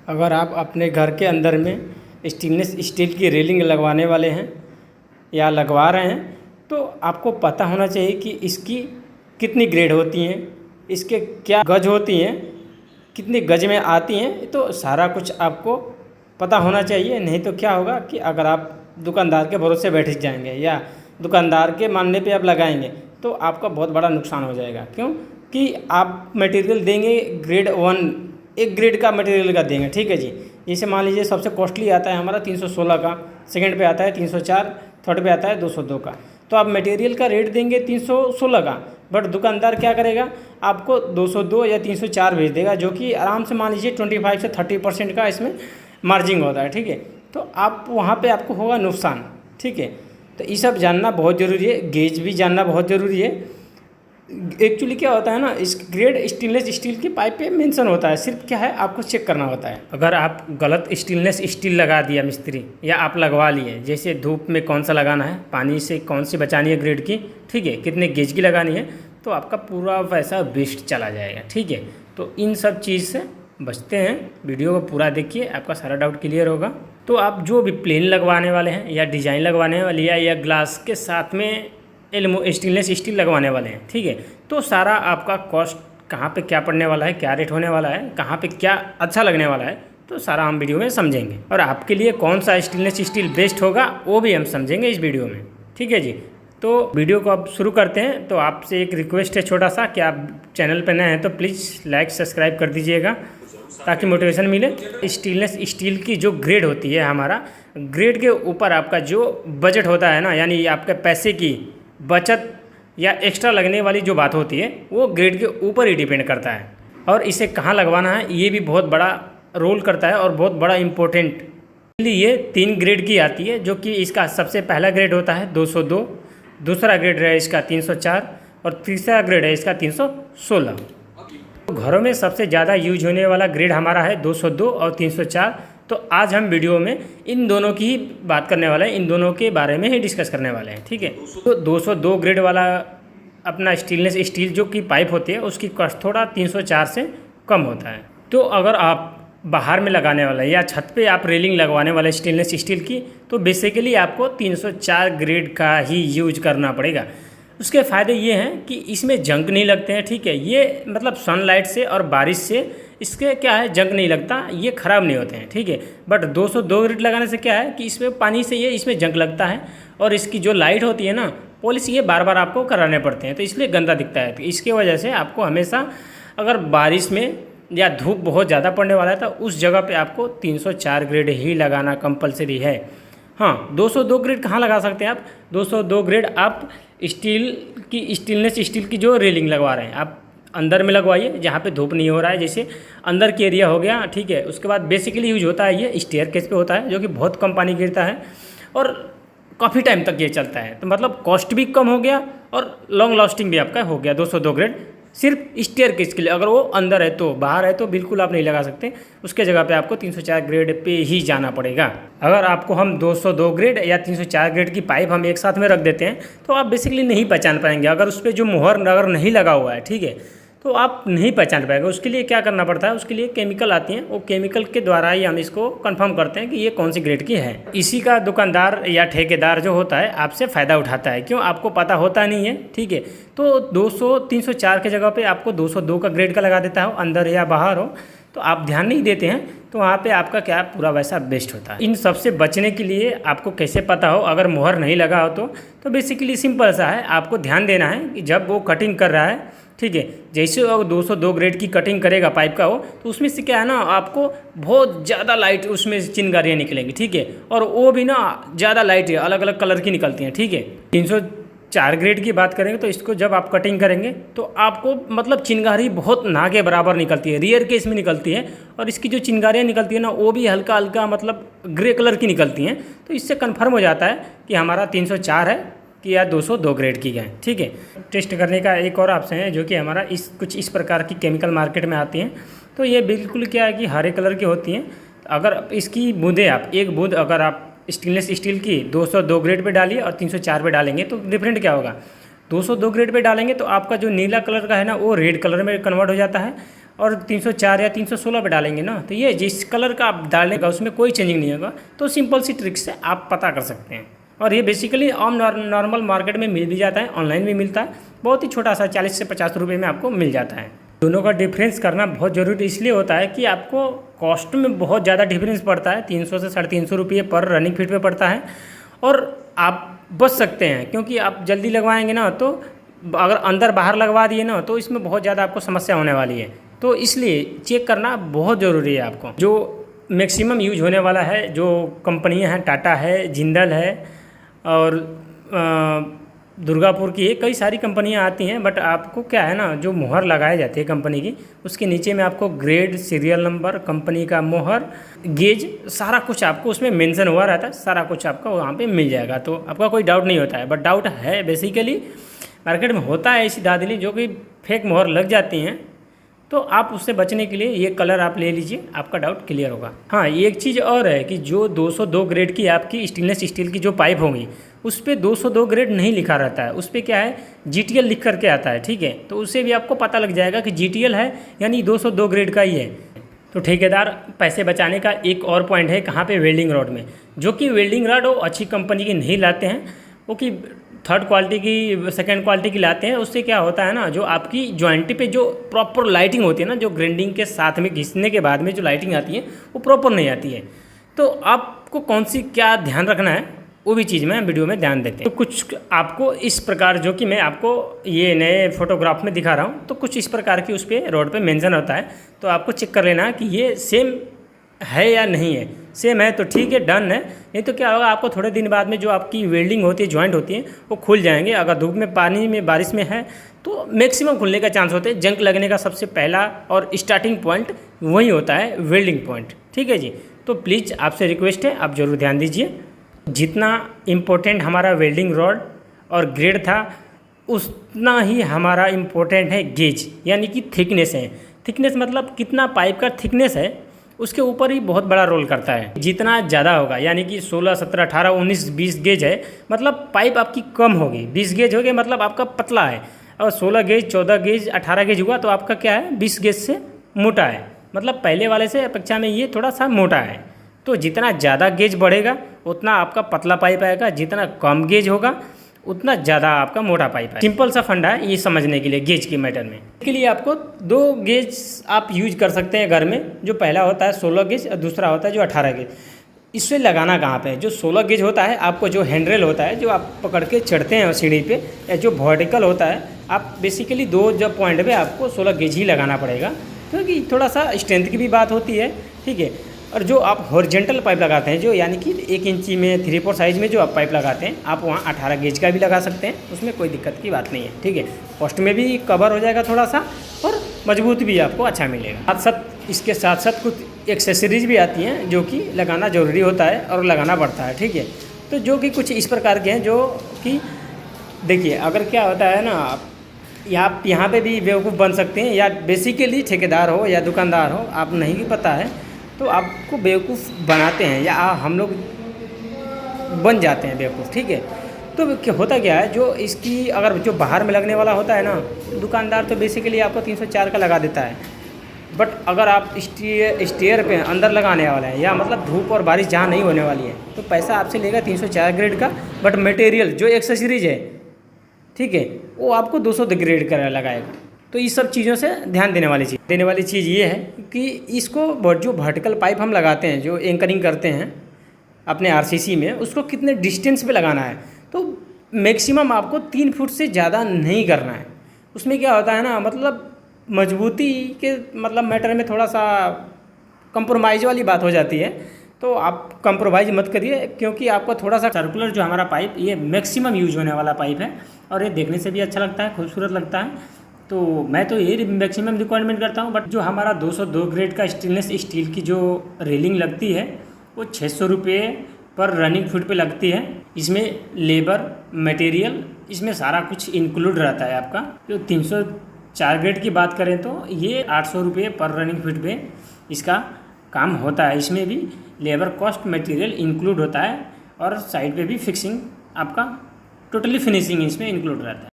अगर आप अपने घर के अंदर में स्टेनलेस स्टील की रेलिंग लगवाने वाले हैं या लगवा रहे हैं तो आपको पता होना चाहिए कि इसकी कितनी ग्रेड होती हैं, इसके क्या गज होती हैं, कितनी गज में आती हैं, तो सारा कुछ आपको पता होना चाहिए। नहीं तो क्या होगा कि अगर आप दुकानदार के भरोसे बैठ जाएंगे या दुकानदार के मानने पे आप लगाएंगे तो आपका बहुत बड़ा नुकसान हो जाएगा। क्यों कि आप मटेरियल देंगे ग्रेड 1, एक ग्रेड का मटेरियल का देंगे, ठीक है जी। जैसे मान लीजिए सबसे कॉस्टली आता है हमारा 316 का, सेकंड पे आता है 304, थर्ड पे आता है 202 का। तो आप मटेरियल का रेट देंगे 316 का, बट दुकानदार क्या करेगा, आपको 202 या 304 भेज देगा, जो कि आराम से मान लीजिए 25 से 30% का इसमें मार्जिन होता है, ठीक है। तो आप वहाँ पे आपको होगा नुकसान, ठीक है। तो ये सब जानना बहुत ज़रूरी है, गेज भी जानना बहुत ज़रूरी है। एक्चुअली क्या होता है ना, इस ग्रेड स्टेनलेस स्टील के पाइप पे मेंशन होता है, सिर्फ क्या है आपको चेक करना होता है। अगर आप गलत स्टेनलेस स्टील लगा दिया मिस्त्री, या आप लगवा लिए, जैसे धूप में कौन सा लगाना है, पानी से कौन सी बचानी है ग्रेड की, ठीक है, कितने गेज की लगानी है, तो आपका पूरा पैसा वेस्ट चला जाएगा, ठीक है। तो इन सब चीज़ से बचते हैं। वीडियो को पूरा देखिए, आपका सारा डाउट क्लियर होगा। तो आप जो भी प्लेन लगवाने वाले हैं या डिज़ाइन लगवाने वाले या ग्लास के साथ में स्टेनलेस स्टील लगवाने वाले हैं, ठीक है, तो सारा आपका कॉस्ट कहाँ पे क्या पड़ने वाला है, क्या रेट होने वाला है, कहाँ पे क्या अच्छा लगने वाला है, तो सारा हम वीडियो में समझेंगे। और आपके लिए कौन सा स्टेनलेस स्टील बेस्ट होगा वो भी हम समझेंगे इस वीडियो में, ठीक है जी। तो वीडियो को अब शुरू करते हैं। तो आपसे एक रिक्वेस्ट है छोटा सा, कि आप चैनल पर नए हैं तो प्लीज़ लाइक सब्सक्राइब कर दीजिएगा ताकि मोटिवेशन मिले। स्टेनलेस स्टील की जो ग्रेड होती है, हमारा ग्रेड के ऊपर आपका जो बजट होता है ना, यानी आपके पैसे की बचत या एक्स्ट्रा लगने वाली जो बात होती है वो ग्रेड के ऊपर ही डिपेंड करता है। और इसे कहाँ लगवाना है ये भी बहुत बड़ा रोल करता है और बहुत बड़ा इम्पोर्टेंट। ये 3 ग्रेड की आती है, जो कि इसका सबसे पहला ग्रेड होता है 202, दूसरा ग्रेड है इसका 304 और तीसरा ग्रेड है इसका 316। तो घरों में सबसे ज़्यादा यूज होने वाला ग्रेड हमारा है 202 और 304। तो आज हम वीडियो में इन दोनों की ही बात करने वाले हैं, इन दोनों के बारे में ही डिस्कस करने वाले हैं, ठीक है। तो 202 ग्रेड वाला अपना स्टेनलेस स्टील जो की पाइप होती है उसकी कॉस्ट थोड़ा 304 से कम होता है। तो अगर आप बाहर में लगाने वाला या छत पे आप रेलिंग लगवाने वाले स्टेनलेस स्टील की, तो बेसिकली आपको 304 ग्रेड का ही यूज करना पड़ेगा। उसके फ़ायदे ये हैं कि इसमें जंग नहीं लगते हैं, ठीक है। ये मतलब सनलाइट से और बारिश से इसके क्या है, जंग नहीं लगता, ये ख़राब नहीं होते हैं, ठीक है। बट 202 ग्रेड लगाने से क्या है कि इसमें पानी से ये इसमें जंग लगता है, और इसकी जो लाइट होती है ना, पॉलिश, ये बार बार आपको कराने पड़ते हैं, तो इसलिए गंदा दिखता है। तो इसकी वजह से आपको हमेशा अगर बारिश में या धूप बहुत ज़्यादा पड़ने वाला है तो उस जगह पे आपको 304 ग्रेड ही लगाना कंपलसरी है। हाँ, 202 ग्रेड कहाँ लगा सकते हैं आप? 202 ग्रेड आप स्टेनलेस स्टील की जो रेलिंग लगवा रहे हैं आप अंदर में लगवाइए, जहाँ पे धूप नहीं हो रहा है, जैसे अंदर के एरिया हो गया, ठीक है। उसके बाद बेसिकली यूज होता है ये स्टेयरकेस पे होता है, जो कि बहुत कम पानी गिरता है और काफ़ी टाइम तक ये चलता है। तो मतलब कॉस्ट भी कम हो गया और लॉन्ग लास्टिंग भी आपका हो गया 202 ग्रेड सिर्फ स्टेयरकेस के लिए। अगर वो अंदर है तो, बाहर है तो बिल्कुल आप नहीं लगा सकते, उसके जगह पे आपको 304 ग्रेड पे ही जाना पड़ेगा। अगर आपको हम 202 ग्रेड या 304 ग्रेड की पाइप हम एक साथ में रख देते हैं तो आप बेसिकली नहीं पहचान पाएंगे। अगर उस पर जो मुहर अगर नहीं लगा हुआ है, ठीक है, तो आप नहीं पहचान पाएंगे। उसके लिए क्या करना पड़ता है, उसके लिए केमिकल आती हैं, वो केमिकल के द्वारा ही हम इसको कंफर्म करते हैं कि ये कौन सी ग्रेड की है। इसी का दुकानदार या ठेकेदार जो होता है आपसे फ़ायदा उठाता है, क्यों, आपको पता होता नहीं है, ठीक है। तो 304 के जगह पे आपको 202 का ग्रेड का लगा देता हो, अंदर या बाहर हो, तो आप ध्यान नहीं देते हैं, तो वहाँ पे आपका क्या पूरा वैसा बेस्ट होता है। इन सबसे बचने के लिए आपको कैसे पता हो अगर मुहर नहीं लगा हो तो बेसिकली सिंपल सा है, आपको ध्यान देना है कि जब वो कटिंग कर रहा है, ठीक है, जैसे अगर 202 ग्रेड की कटिंग करेगा पाइप का हो, तो उसमें से क्या है ना, आपको बहुत ज़्यादा लाइट उसमें चिंगारियाँ निकलेंगी, ठीक है, और वो भी ना ज़्यादा लाइट है, अलग अलग कलर की निकलती हैं, ठीक है। 304 ग्रेड की बात करेंगे तो इसको जब आप कटिंग करेंगे तो आपको मतलब चिंगारी बहुत ना के बराबर निकलती है, रियर केस में निकलती है, और इसकी जो चिंगारियाँ निकलती है ना वो भी हल्का हल्का मतलब ग्रे कलर की निकलती हैं। तो इससे कन्फर्म हो जाता है कि हमारा 304 है कि या 202 ग्रेड की है, ठीक है। टेस्ट करने का एक और ऑप्शन है, जो कि हमारा कुछ इस प्रकार की केमिकल मार्केट में आती हैं। तो ये बिल्कुल क्या है कि हरे कलर की होती हैं। अगर इसकी बूंदें आप एक बूंद अगर आप स्टेनलेस स्टील की 202 ग्रेड पे डालिए और 304 पे डालेंगे तो डिफरेंट क्या होगा, 202 ग्रेड पे डालेंगे तो आपका जो नीला कलर का है ना वो रेड कलर में कन्वर्ट हो जाता है, और 304 या 316 पे डालेंगे ना, तो ये जिस कलर का आप डालेगा उसमें कोई चेंजिंग नहीं होगा। तो सिंपल सी ट्रिक से आप पता कर सकते हैं। और ये बेसिकली आम नॉर्मल मार्केट में मिल भी जाता है, ऑनलाइन भी मिलता है, बहुत ही छोटा सा 40 से 50 रुपये में आपको मिल जाता है। दोनों का डिफरेंस करना बहुत ज़रूरी इसलिए होता है कि आपको कॉस्ट में बहुत ज़्यादा डिफरेंस पड़ता है, 300 से 350 रुपये पर रनिंग फीट पे पड़ता है। और आप बच सकते हैं, क्योंकि आप जल्दी लगवाएंगे ना, तो अगर अंदर बाहर लगवा दिए ना तो इसमें बहुत ज़्यादा आपको समस्या होने वाली है। तो इसलिए चेक करना बहुत ज़रूरी है आपको। जो मैक्सिमम यूज होने वाला है, जो कंपनियां हैं, टाटा है, जिंदल है और दुर्गापुर की है, कई सारी कंपनियां आती हैं। बट आपको क्या है ना, जो मोहर लगाई जाती है कंपनी की, उसके नीचे में आपको ग्रेड, सीरियल नंबर, कंपनी का मोहर, गेज, सारा कुछ आपको उसमें मेंशन हुआ रहता है। सारा कुछ आपका वहाँ पे मिल जाएगा, तो आपका कोई डाउट नहीं होता है। बट डाउट है बेसिकली मार्केट में होता है ऐसी दादली जो कि फेक मोहर लग जाती हैं। तो आप उससे बचने के लिए ये कलर आप ले लीजिए, आपका डाउट क्लियर होगा। हाँ, एक चीज़ और है कि जो 202 ग्रेड की आपकी स्टेनलेस स्टील की जो पाइप होंगी, उस पर 202 ग्रेड नहीं लिखा रहता है, उस पर क्या है GTL लिख करके आता है। ठीक है, तो उससे भी आपको पता लग जाएगा कि GTL है यानी 202 ग्रेड का ही है। तो ठेकेदार पैसे बचाने का एक और पॉइंट है कहाँ पे, वेल्डिंग रॉड में। जो कि वेल्डिंग रॉड वो अच्छी कंपनी की नहीं लाते हैं, वो कि थर्ड क्वालिटी की, सेकंड क्वालिटी की लाते हैं। उससे क्या होता है ना, जो आपकी जॉइंटी पे जो प्रॉपर लाइटिंग होती है ना, जो ग्राइंडिंग के साथ में घिसने के बाद में जो लाइटिंग आती है वो प्रॉपर नहीं आती है। तो आपको कौन सी क्या ध्यान रखना है वो भी चीज़ मैं वीडियो में ध्यान देते हैं। तो कुछ आपको इस प्रकार, जो कि मैं आपको ये नए फोटोग्राफ में दिखा रहा हूँ, तो कुछ इस प्रकार की उस पर रोड पे मेंशन होता है। तो आपको चेक कर लेना कि ये सेम है या नहीं है। सेम है तो ठीक है, डन है। नहीं तो क्या होगा, आपको थोड़े दिन बाद में जो आपकी वेल्डिंग होती है, जॉइंट होती है, वो खुल जाएंगे। अगर धूप में, पानी में, बारिश में है तो मैक्सिमम खुलने का चांस होते हैं। जंक लगने का सबसे पहला और स्टार्टिंग पॉइंट वही होता है, वेल्डिंग पॉइंट। ठीक है जी, तो प्लीज़ आपसे रिक्वेस्ट है, आप ज़रूर ध्यान दीजिए। जितना इम्पोर्टेंट हमारा वेल्डिंग रॉड और ग्रेड था, उतना ही हमारा इम्पोर्टेंट है गेज, यानी कि थिकनेस है। थिकनेस मतलब कितना पाइप का थिकनेस है, उसके ऊपर ही बहुत बड़ा रोल करता है। जितना ज़्यादा होगा, यानी कि 16, 17, 18, 19, 20 गेज है, मतलब पाइप आपकी कम होगी। 20 गेज हो गया मतलब आपका पतला है, और 16 गेज, 14 गेज, 18 गेज हुआ तो आपका क्या है, 20 गेज से मोटा है। मतलब पहले वाले से अपेक्षा में ये थोड़ा सा मोटा है। तो जितना ज़्यादा गेज बढ़ेगा उतना आपका पतला पाइप आएगा, जितना कम गेज होगा उतना ज़्यादा आपका मोटा पाइप है। सिंपल सा फंडा है ये समझने के लिए गेज के मैटर में। इसके लिए आपको 2 गेज आप यूज कर सकते हैं घर में। जो पहला होता है 16 गेज और दूसरा होता है जो 18 गेज। इससे लगाना कहाँ पे है, जो 16 गेज होता है, आपको जो हैंडरेल होता है, जो आप पकड़ के चढ़ते हैं सीढ़ी पे, या जो वर्टिकल होता है, आप बेसिकली 2 जब पॉइंट पे आपको 16 गेज ही लगाना पड़ेगा, क्योंकि थोड़ा सा स्ट्रेंथ की भी बात होती है। ठीक है, और जो आप हॉरिजेंटल पाइप लगाते हैं, जो यानी कि 1 इंची में 3/4 साइज में जो आप पाइप लगाते हैं, आप वहाँ 18 गेज का भी लगा सकते हैं, उसमें कोई दिक्कत की बात नहीं है। ठीक है, कॉस्ट में भी कवर हो जाएगा थोड़ा सा, और मजबूत भी आपको अच्छा मिलेगा। साथ इसके साथ साथ कुछ एक्सेसरीज भी आती हैं जो कि लगाना ज़रूरी होता है और लगाना पड़ता है। ठीक है, तो जो कि कुछ इस प्रकार के हैं, जो कि देखिए, अगर क्या होता है ना, आप यहाँ पे भी बेवकूफ़ बन सकते हैं, या बेसिकली ठेकेदार हो या दुकानदार हो, आप नहीं भी पता है तो आपको बेवकूफ़ बनाते हैं, या हम लोग बन जाते हैं बेवकूफ़। ठीक है, तो होता क्या है, जो इसकी अगर जो बाहर में लगने वाला होता है ना, दुकानदार तो बेसिकली आपको 304 का लगा देता है। बट अगर आप स्टेयर पे अंदर लगाने वाला है, या मतलब धूप और बारिश जहाँ नहीं होने वाली है, तो पैसा आपसे लेगा 304 ग्रेड का। बट मटेरियल जो एक्सेसरीज है, ठीक है, वो आपको 200 ग्रेड का लगाएगा। तो इस सब चीज़ों से ध्यान देने वाली चीज़ ये है कि इसको जो वर्टिकल पाइप हम लगाते हैं, जो एंकरिंग करते हैं अपने RCC में, उसको कितने डिस्टेंस पे लगाना है। तो मैक्सिमम आपको 3 फुट से ज़्यादा नहीं करना है। उसमें क्या होता है ना, मतलब मजबूती के मतलब मैटर में थोड़ा सा कंप्रोमाइज़ वाली बात हो जाती है। तो आप कंप्रोमाइज़ मत करिए, क्योंकि आपको थोड़ा सा सर्कुलर जो हमारा पाइप, ये मैक्सिमम यूज होने वाला पाइप है, और ये देखने से भी अच्छा लगता है, खूबसूरत लगता है। तो मैं तो ये मैक्सिमम रिक्वायरमेंट करता हूँ। बट जो हमारा 202 ग्रेड का स्टेनलेस स्टील की जो रेलिंग लगती है, वो 600 रुपये पर रनिंग फुट पे लगती है। इसमें लेबर, मटेरियल, इसमें सारा कुछ इंक्लूड रहता है आपका। जो 304 ग्रेड की बात करें तो ये 800 रुपये पर रनिंग फुट पे इसका काम होता है। इसमें भी लेबर कॉस्ट, मटेरियल इंक्लूड होता है, और साइड पे भी फिक्सिंग आपका टोटली फिनिशिंग इसमें इंक्लूड रहता है।